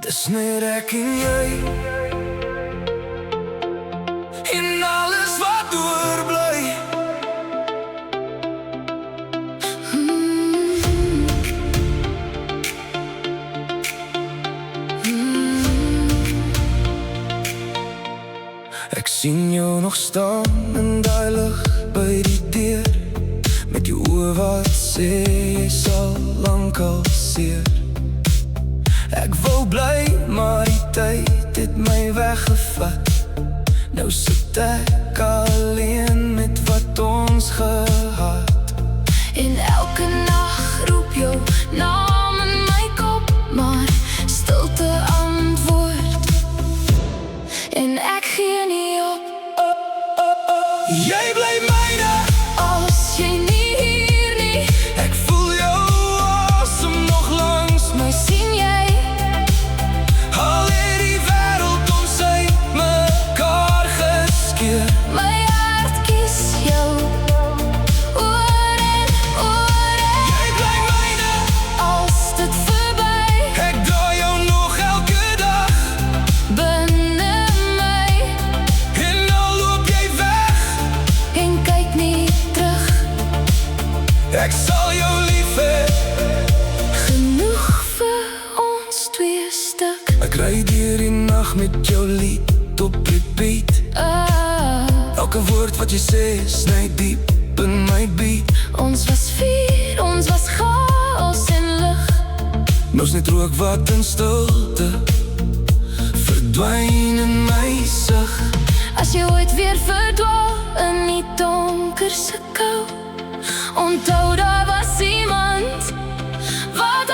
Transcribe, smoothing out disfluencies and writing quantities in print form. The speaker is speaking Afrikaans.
Dis net ek en jy en alles wat oorbly. Ek sien jou nog staan in daai lig by die deur, met jou oë wat sê jy sal lankal seer. Ek wou bly, maar die tyd het my weggevat. Nou sit ek alleen met wat ons gehad. En elke nag roep jou naam in my kop, maar stilte antwoord. En ek gee nie op. Jy bly myne, As jy nie hier nie, ek voel jou asem nog langs my. sien jy, Al het die wêreld om sy mekaar geskeur. my hart kies jou oor en oor en. Jy bly myne, Als dit verby ek dra jou nog elke dag. binne my En al loop jy weg, en kyk nie terug. ek sal jou lief hê. Genoeg vir ons twee stuk. Ek ry deur die nag met jou lied op repeat. Elke woord wat jy sê sny diep in my beat. Ons was vier, ons was chaos en lig. Nou's net rook wat in stilte verdwyn in my sig. As jy ooit weer verdwaal in die donker se kou, onthou daar was iemand wat